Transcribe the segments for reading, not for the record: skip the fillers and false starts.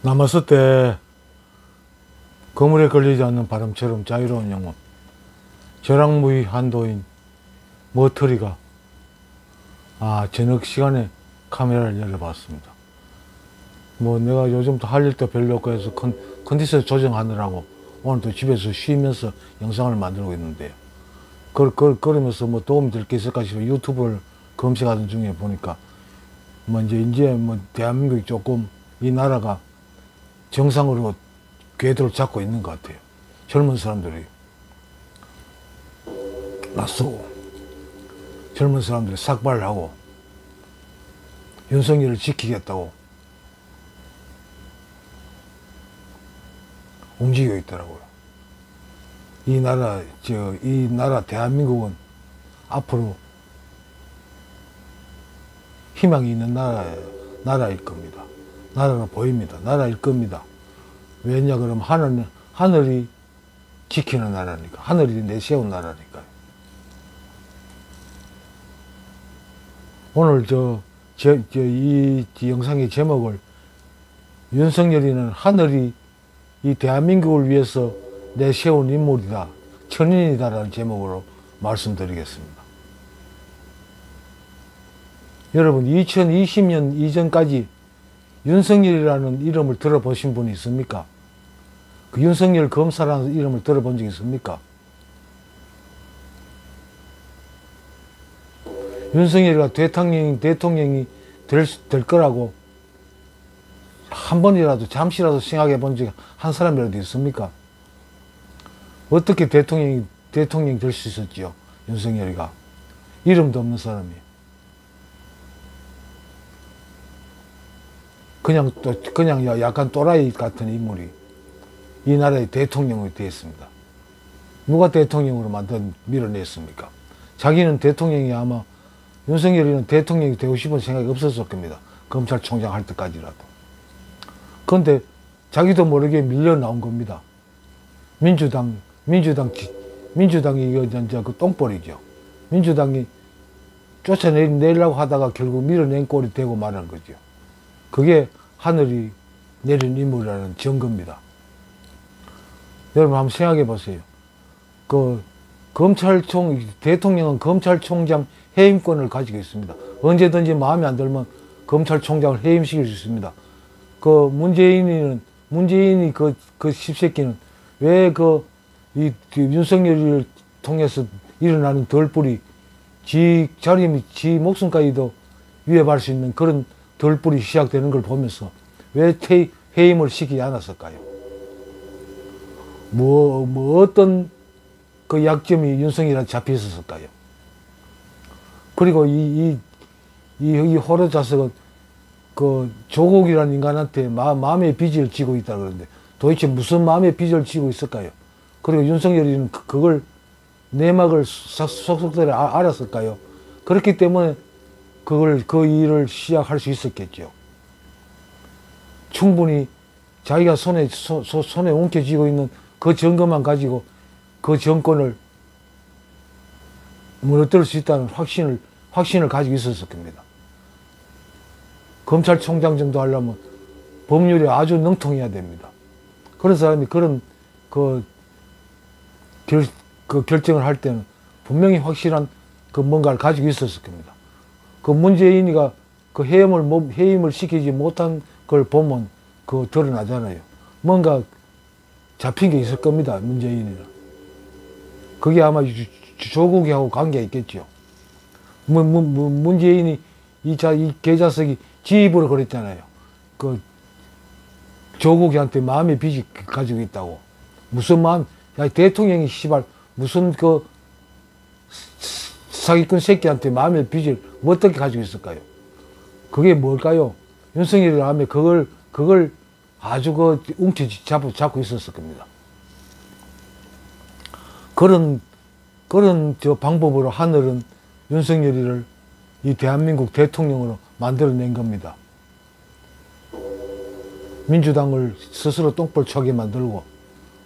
남았을 때 거물에 걸리지 않는 바람처럼 자유로운 영혼, 저랑무의 한도인 머터리가 저녁 시간에 카메라를 열어봤습니다. 뭐 내가 요즘도 할 일도 별로 없고 해서 컨디션 조정하느라고 오늘도 집에서 쉬면서 영상을 만들고 있는데요. 그러면서 뭐 도움이 될 게 있을까 싶어 유튜브를 검색하던 중에 보니까 이제 대한민국이 조금 이 나라가 정상으로 궤도를 잡고 있는 것 같아요. 젊은 사람들이 낯서고 젊은 사람들이 삭발을 하고 윤석열을 지키겠다고 움직이고 있더라고요. 이 나라 대한민국은 앞으로 희망이 있는 나라일 겁니다. 나라가 보입니다. 나라일 겁니다. 왜냐 그러면 하늘이 지키는 나라니까. 하늘이 내세운 나라니까요. 오늘 이 영상의 제목을 윤석열이는 하늘이 이 대한민국을 위해서 내세운 인물이다, 천인이다라는 제목으로 말씀드리겠습니다. 여러분 2020년 이전까지 윤석열이라는 이름을 들어보신 분이 있습니까? 그 윤석열 검사라는 이름을 들어본 적이 있습니까? 윤석열이가 대통령이 될 거라고 한 번이라도 잠시라도 생각해 본 적이 한 사람이라도 있습니까? 어떻게 대통령이 될 수 있었지요? 윤석열이가 이름도 없는 사람이 그냥 약간 또라이 같은 인물이 이 나라의 대통령이 되었습니다. 누가 대통령으로 밀어냈습니까? 자기는 대통령이 아마 윤석열이는 대통령이 되고 싶은 생각이 없었을 겁니다. 검찰총장 할 때까지라도. 그런데 자기도 모르게 밀려 나온 겁니다. 민주당이 이거 이제 그 똥벌이죠. 민주당이 쫓아내려고 하다가 결국 밀어낸 꼴이 되고 말한 거죠. 그게 하늘이 내린 인물이라는 증거입니다. 여러분 한번 생각해 보세요. 대통령은 검찰총장 해임권을 가지고 있습니다. 언제든지 마음에 안 들면 검찰총장을 해임시킬 수 있습니다. 문재인이 그 십새끼는 왜 이 윤석열을 통해서 일어나는 덜불이 지 목숨까지도 위협할 수 있는 그런 덜불이 시작되는 걸 보면서 왜 해임을 시키지 않았을까요? 어떤 그 약점이 윤석열한테 잡혀 있었을까요? 그리고 이 호러 자석은 조국이라는 인간한테 마음의 빚을 지고 있다 그러는데 도대체 무슨 마음의 빚을 지고 있을까요? 그리고 윤석열이는 그걸 내막을 속속들이 알았을까요? 그렇기 때문에 그 일을 시작할 수 있었겠죠. 충분히 자기가 손에 움켜쥐고 있는 그 증거만 가지고 그 정권을 무너뜨릴 수 있다는 확신을 가지고 있었을 겁니다. 검찰총장 정도 하려면 법률에 아주 능통해야 됩니다. 그런 사람이 그런 결정을 할 때는 분명히 확실한 뭔가를 가지고 있었을 겁니다. 문재인이가 해임을 시키지 못한 걸 보면 드러나잖아요. 뭔가 잡힌 게 있을 겁니다. 문재인이는. 그게 아마 조국하고 관계가 있겠죠. 문재인이 이 개자석이 지 입으로 그랬잖아요. 조국한테 마음의 빚이 가지고 있다고. 무슨 마음? 대통령이 무슨 사기꾼 새끼한테 마음의 빚을 어떻게 가지고 있을까요? 그게 뭘까요? 윤석열이 하면 그걸 아주 잡고 있었을 겁니다. 그런 방법으로 하늘은 윤석열이를 이 대한민국 대통령으로 만들어낸 겁니다. 민주당을 스스로 똥볼 차게 만들고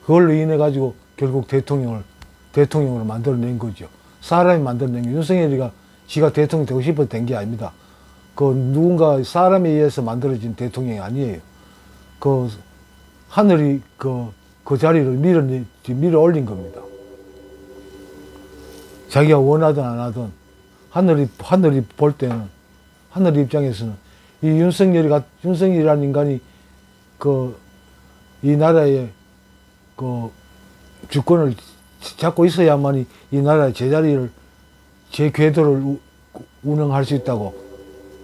그걸로 인해 가지고 결국 대통령으로 만들어낸 거죠. 사람이 만들어낸 게 윤석열이가 지가 대통령 되고 싶어서 된 게 아닙니다. 누군가 사람에 의해서 만들어진 대통령이 아니에요. 그 하늘이 그 자리를 밀어 올린 겁니다. 자기가 원하든 안 하든 하늘이 볼 때는, 하늘 입장에서는 이 윤석열이라는 인간이 이 나라의 주권을 잡고 있어야만이 이 나라의 제자리를, 제 궤도를 운영할 수 있다고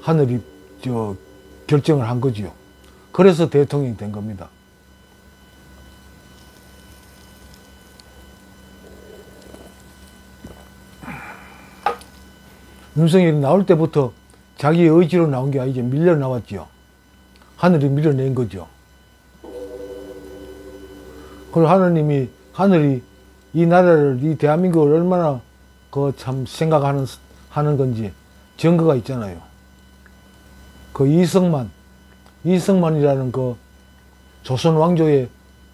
하늘이 결정을 한 거지요. 그래서 대통령이 된 겁니다. 윤석열이 나올 때부터 자기 의지로 나온 게 아니죠. 밀려 나왔죠. 하늘이 밀어낸 거죠. 그리고 하늘이 이 나라를, 이 대한민국을 얼마나 참 생각하는 건지 증거가 있잖아요. 이승만이라는 조선 왕조의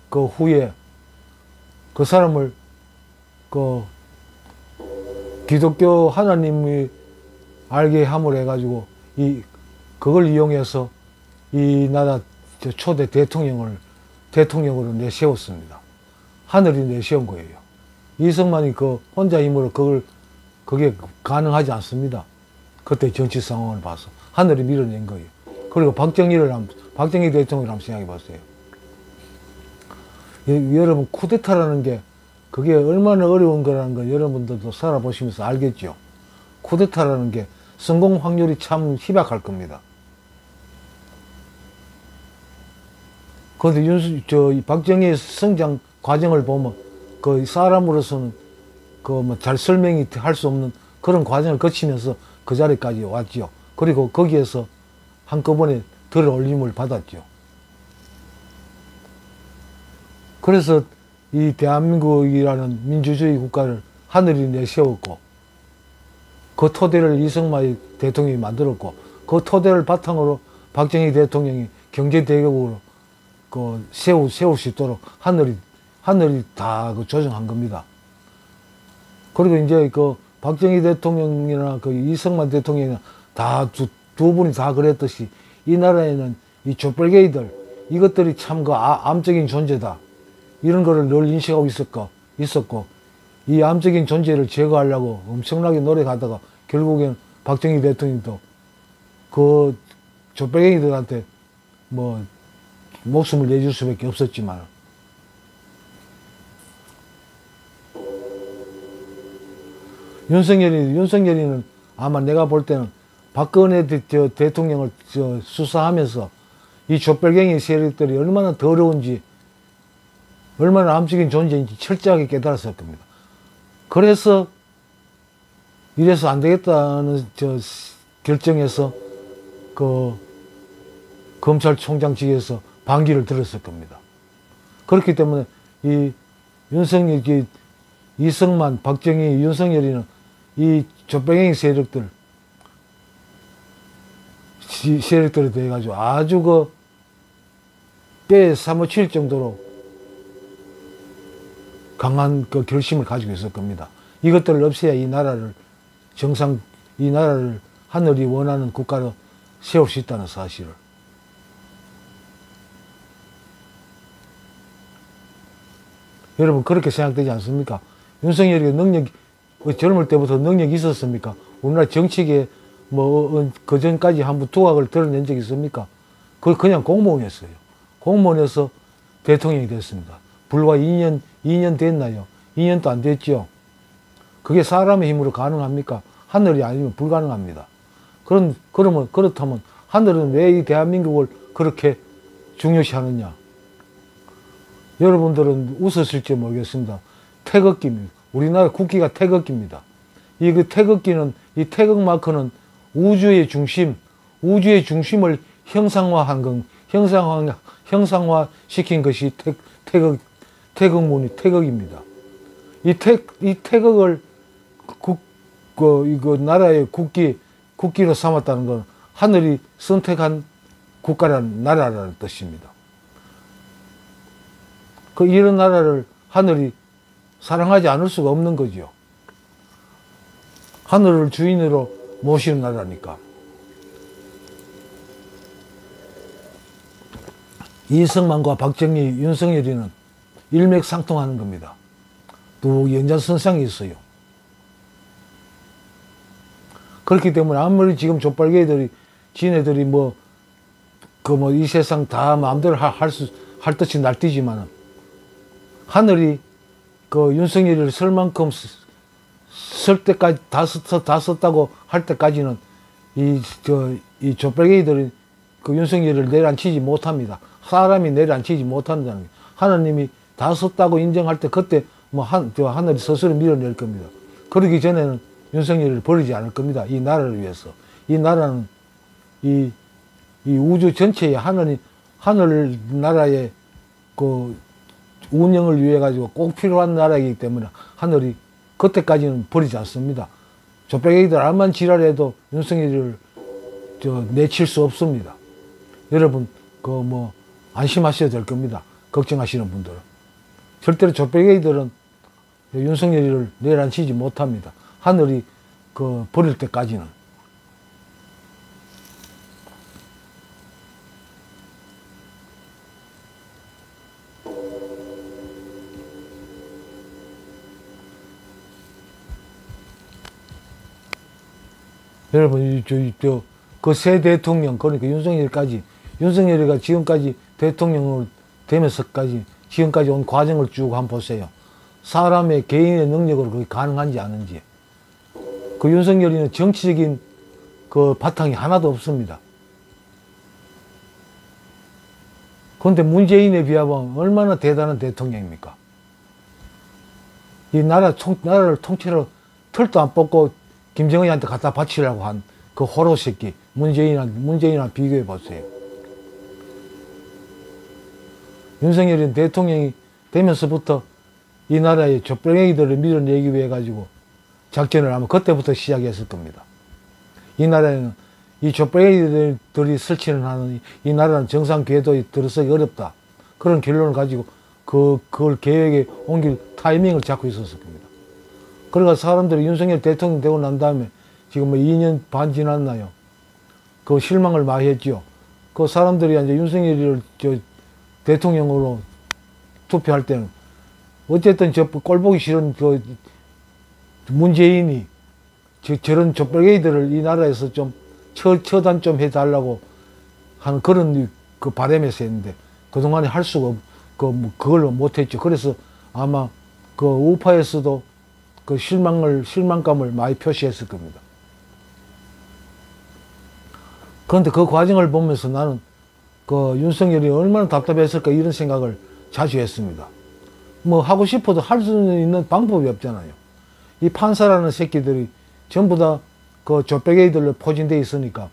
후에 그 사람을 기독교 하나님이 알게 함을 해가지고 그걸 이용해서 이 나라 초대 대통령으로 내세웠습니다. 하늘이 내세운 거예요. 이승만이 혼자 힘으로 그게 가능하지 않습니다. 그때 정치 상황을 봐서 하늘이 밀어낸 거예요. 그리고 박정희 대통령을 한번 생각해 보세요. 여러분, 쿠데타라는 게 그게 얼마나 어려운 거라는 걸 여러분들도 살아보시면서 알겠죠. 쿠데타라는 게 성공 확률이 참 희박할 겁니다. 그런데 박정희의 성장 과정을 보면 사람으로서는 잘 설명이 할 수 없는 그런 과정을 거치면서 그 자리까지 왔죠. 그리고 거기에서 한꺼번에 들어올림을 받았죠. 그래서 이 대한민국이라는 민주주의 국가를 하늘이 내세웠고, 그 토대를 이승만 대통령이 만들었고, 그 토대를 바탕으로 박정희 대통령이 경제대국으로 세울 수 있도록 하늘이 다 조정한 겁니다. 그리고 이제 박정희 대통령이나 이승만 대통령이나 두 분이 다 그랬듯이 이 나라에는 이 족벌개이들, 이것들이 참 암적인 존재다, 이런 거를 늘 인식하고 있었고, 이 암적인 존재를 제거하려고 엄청나게 노력하다가 결국엔 박정희 대통령도 그 족벌개이들한테 목숨을 내줄 수밖에 없었지만, 윤석열이는 아마 내가 볼 때는 박근혜 대통령을 수사하면서 이 족벌갱이 세력들이 얼마나 더러운지, 얼마나 암적인 존재인지 철저하게 깨달았을 겁니다. 그래서 이래서 안 되겠다는 결정해서 검찰총장직에서 반기를 들었을 겁니다. 그렇기 때문에 이 이승만, 박정희, 윤석열이는 이 족벌갱이 세력들에 대해 가지고 아주 뼈에 사무칠 정도로 강한 결심을 가지고 있을 겁니다. 이것들을 없애야 이 나라를 하늘이 원하는 국가로 세울 수 있다는 사실을. 여러분, 그렇게 생각되지 않습니까? 윤석열이 젊을 때부터 능력이 있었습니까? 우리나라 정치계에 그 전까지 한번 두각을 드러낸 적이 있습니까? 그냥 공무원이었어요. 공무원에서 대통령이 됐습니다. 불과 2년 됐나요? 2년도 안 됐죠. 그게 사람의 힘으로 가능합니까? 하늘이 아니면 불가능합니다. 그렇다면 하늘은 왜 이 대한민국을 그렇게 중요시하느냐? 여러분들은 웃으실지 모르겠습니다. 태극기입니다. 우리나라 국기가 태극기입니다. 이 태극기는, 이 태극 마크는 우주의 중심을 형상화시킨 것이 태극문이 태극입니다. 이 태극을 이거 나라의 국기로 삼았다는 건 하늘이 선택한 국가라는 나라라는 뜻입니다. 이런 나라를 하늘이 사랑하지 않을 수가 없는 거죠. 하늘을 주인으로 모시는 나라니까. 이승만과 박정희, 윤석열이는 일맥상통하는 겁니다. 또 연장선상에 있어요. 그렇기 때문에 아무리 지금 족발개들이 지네들이 이 세상 다 마음대로 할 듯이 날뛰지만은 하늘이 윤석열이를 쓸 만큼 쓸 때까지 다 썼다고 할 때까지는 이 족발개들이 윤석열이를 내려앉히지 못합니다. 사람이 내려앉히지 못한다는 거예요. 하나님이 다 썼다고 인정할 때 그때 하늘이 스스로 밀어낼 겁니다. 그러기 전에는 윤석열이를 버리지 않을 겁니다. 이 나라를 위해서. 이 나라는 이 우주 전체의 하늘 나라의 운영을 위해 가지고 꼭 필요한 나라이기 때문에 하늘이 그때까지는 버리지 않습니다. 족발개들 암만 지랄해도 윤석열이를 내칠 수 없습니다. 여러분 안심하셔야 될 겁니다. 걱정하시는 분들은. 절대로 족발개들은 윤석열이를 내려앉히지 못합니다. 하늘이 버릴 때까지는. 여러분, 그 새 대통령, 그러니까 윤석열이가 지금까지 대통령으로 되면서까지 지금까지 온 과정을 쭉 한번 보세요. 사람의 개인의 능력으로 그게 가능한지 아닌지. 윤석열이는 정치적인 바탕이 하나도 없습니다. 그런데 문재인에 비하면 얼마나 대단한 대통령입니까? 이 나라를 통째로 털도 안 뽑고 김정은한테 갖다 바치려고 한 그 호로 새끼 문재인이랑 비교해 보세요. 윤석열이 대통령이 되면서부터 이 나라의 족발개들을 밀어내기 위해 가지고 작전을 아마 그때부터 시작했을 겁니다. 이 나라에는 이 족발개들이 설치는 하는 이 나라는 정상 궤도에 들어서기 어렵다. 그런 결론을 가지고 그걸 계획에 옮길 타이밍을 잡고 있었을 겁니다. 그러니까 사람들이 윤석열 대통령 되고 난 다음에 지금 2년 반 지났나요? 실망을 많이 했죠. 사람들이 이제 윤석열을 대통령으로 투표할 때는 어쨌든 꼴보기 싫은 문재인이 저런 족발개들을 이 나라에서 좀 처단 좀 해달라고 하는 그런 바람에서 했는데 그동안에 할 수가 그걸 못했죠. 그래서 아마 우파에서도 실망감을 많이 표시했을 겁니다. 그런데 그 과정을 보면서 나는 윤석열이 얼마나 답답했을까 이런 생각을 자주 했습니다. 하고 싶어도 할 수 있는 방법이 없잖아요. 이 판사라는 새끼들이 전부 다 족발개들로 포진되어 있으니까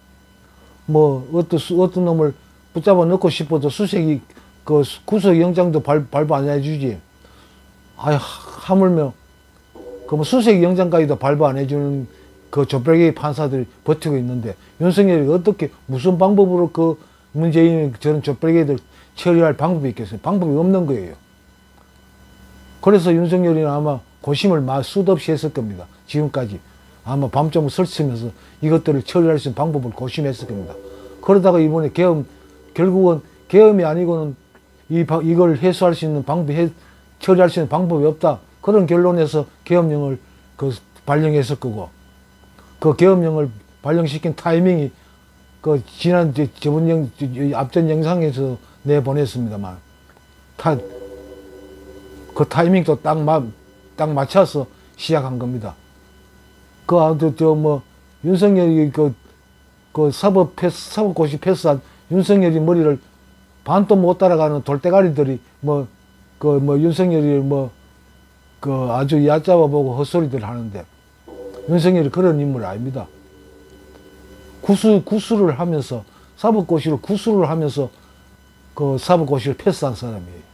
어떤 놈을 붙잡아 넣고 싶어도 수색이 구속영장도 발부 안 해주지. 하물며 수색영장까지도 발부 안 해주는 족발개 판사들이 버티고 있는데 윤석열이 어떻게 무슨 방법으로 문재인이 저런 족발개들 처리할 방법이 있겠어요? 방법이 없는 거예요. 그래서 윤석열이는 아마 고심을 수도 없이 했을 겁니다. 지금까지 아마 밤잠을 설치면서 이것들을 처리할 수 있는 방법을 고심했을 겁니다. 그러다가 이번에 결국은 계엄이 아니고는 이걸 해소할 수 있는 처리할 수 있는 방법이 없다. 그런 결론에서 계엄령을 발령했을 거고, 계엄령을 발령시킨 타이밍이 앞전 영상에서 내보냈습니다만, 타이밍도 딱 맞춰서 시작한 겁니다. 윤석열이 사법고시 패스한 윤석열이 머리를 반도 못 따라가는 돌대가리들이 윤석열이 아주 얕잡아 보고 헛소리들 하는데, 윤석열이 그런 인물 아닙니다. 구수를 하면서, 사법고시를 구수를 하면서 사법고시를 패스한 사람이에요.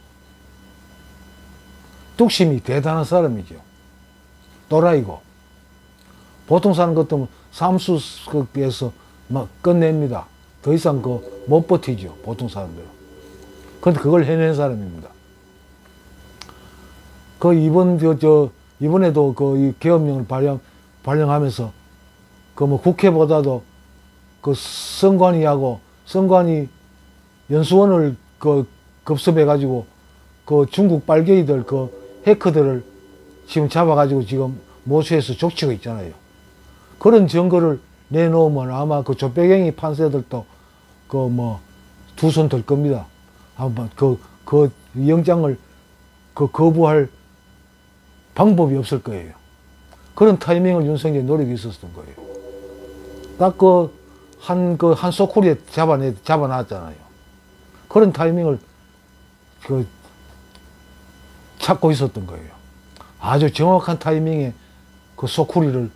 뚝심이 대단한 사람이죠. 또라이고. 보통 사람 같으면 삼수에서 막 끝냅니다. 더 이상 못 버티죠. 보통 사람들은. 그런데 그걸 해낸 사람입니다. 이번에도 이 계엄령을 발령하면서 국회보다도 선관위하고 선관위 연수원을 급습해가지고 그 중국 빨갱이들 그 해커들을 지금 잡아가지고 지금 모수해서 족치고 있잖아요. 그런 증거를 내놓으면 아마 그 조배경이 판사들도 그 뭐 두 손 들 겁니다. 아마 그 영장을 거부할 방법이 없을 거예요. 그런 타이밍을 윤석열이 노리고 있었던 거예요. 딱 한 소쿠리에 잡아놨잖아요. 그런 타이밍을 찾고 있었던 거예요. 아주 정확한 타이밍에 그 소쿠리로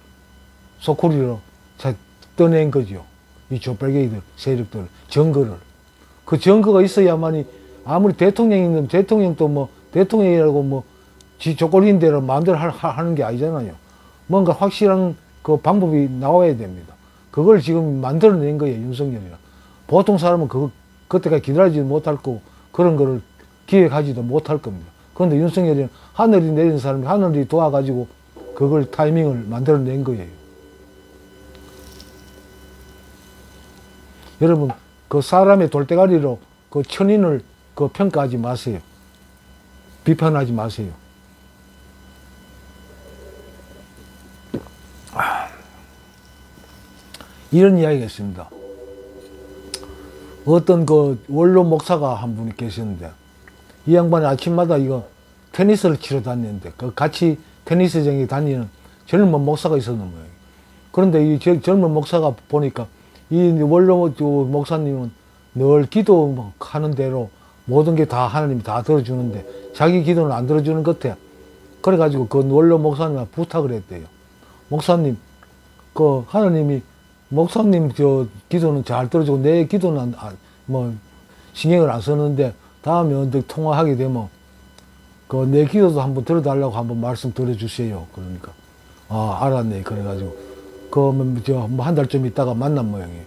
떠낸 거죠. 이 조빨갱이들, 세력들, 증거를. 그 증거가 있어야만이 아무리 대통령이면 대통령도 뭐 대통령이라고 뭐 지 조건인 대로 마음대로 하는 게 아니잖아요. 뭔가 확실한 그 방법이 나와야 됩니다. 그걸 지금 만들어낸 거예요, 윤석열이랑. 보통 사람은 그때까지 기다리지 못할 거고 그런 거를 기획하지도 못할 겁니다. 그런데 윤석열이는 하늘이 내린 사람이 하늘이 도와가지고 그걸 타이밍을 만들어낸 거예요. 여러분, 그 사람의 돌대가리로 그 천인을 평가하지 마세요. 비판하지 마세요. 이런 이야기가 있습니다. 어떤 그 원로 목사가 한 분이 계셨는데 이 양반이 아침마다 이거 테니스를 치러 다니는데 그 같이 테니스장에 다니는 젊은 목사가 있었는 거예요. 그런데 이 젊은 목사가 보니까 이 원로 목사님은 늘 기도하는 대로 모든 게 다 하나님이 다 들어주는데 자기 기도는 안 들어주는 것 같아. 그래가지고 그 원로 목사님한테 부탁을 했대요. 목사님, 그 하나님이 목사님 기도는 잘 들어주고 내 기도는 뭐 신경을 안 쓰는데 다음에 언제 통화하게 되면 그 내 기도도 한번 들어달라고 한번 말씀 드려주세요. 그러니까 알았네. 그래가지고 뭐 한 달쯤 있다가 만난 모양이에요.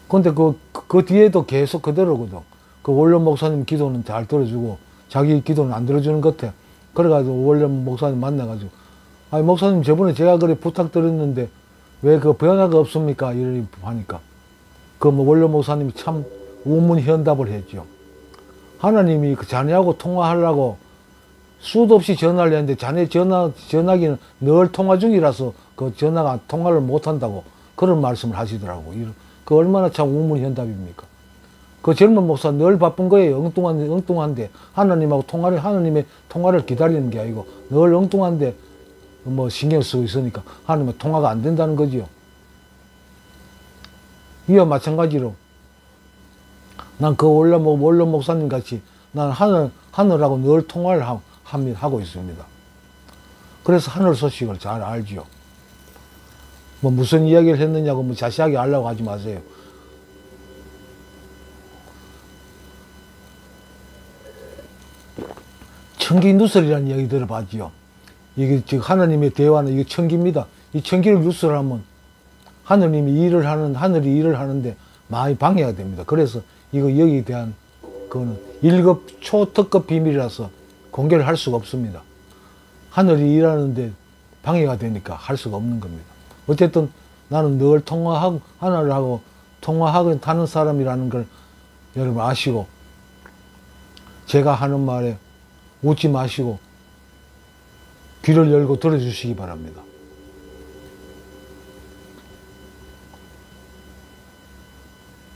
근데 그 뒤에도 계속 그대로거든. 그 원로 목사님 기도는 잘 들어주고 자기 기도는 안 들어주는 것 같아. 그래가지고 원로 목사님 만나가지고 아니 목사님 저번에 제가 그래 부탁드렸는데 왜 그 변화가 없습니까? 이러니 하니까 그 뭐 원로 목사님이 참 우문현답을 했죠. 하나님이 그 자네하고 통화하려고 수도 없이 전화를 했는데 자네 전화기는 늘 통화 중이라서 그 통화를 못 한다고 그런 말씀을 하시더라고. 그 얼마나 참 우문현답입니까? 그 젊은 목사 늘 바쁜 거예요. 엉뚱한데 하나님의 통화를 기다리는 게 아니고 늘 엉뚱한데 뭐 신경 쓰고 있으니까 하나님은 통화가 안 된다는 거지요. 이와 마찬가지로 난 그 원로 목사님 같이 난 하늘하고 늘 통화를 하고 있습니다. 그래서 하늘 소식을 잘 알지요. 뭐 무슨 이야기를 했느냐고 뭐 자세하게 알려고 하지 마세요. 천기 누설이라는 이야기 들어봤지요. 이게 지금 하나님의 대화는 이게 천기입니다. 이 천기를 누설을 하면 하나님이 하늘이 일을 하는데 많이 방해가 됩니다. 그래서 여기에 대한 그거는 1급 초특급 비밀이라서 공개를 할 수가 없습니다. 하늘이 일하는데 방해가 되니까 할 수가 없는 겁니다. 어쨌든 나는 늘 하늘하고 통화하고 타는 사람이라는 걸 여러분 아시고 제가 하는 말에 웃지 마시고 귀를 열고 들어주시기 바랍니다.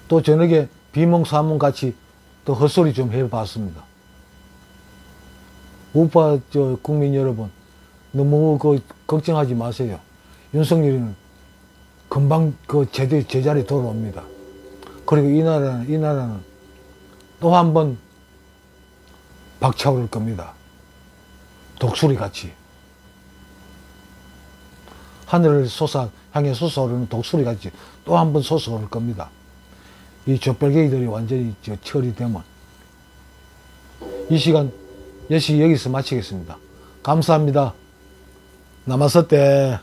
또 저녁에 비몽사몽같이 또 헛소리 좀 해봤습니다. 우파 국민 여러분 너무 걱정하지 마세요. 윤석열이는 금방 제자리 돌아옵니다. 그리고 이 나라는 또 한 번 박차오를 겁니다. 독수리 같이. 하늘을 향해 솟아오르는 독수리 같이 또 한 번 솟아오를 겁니다. 이 족벌개이들이 완전히 처리되면. 이 시간 여기서 마치겠습니다. 감사합니다. 나마서때.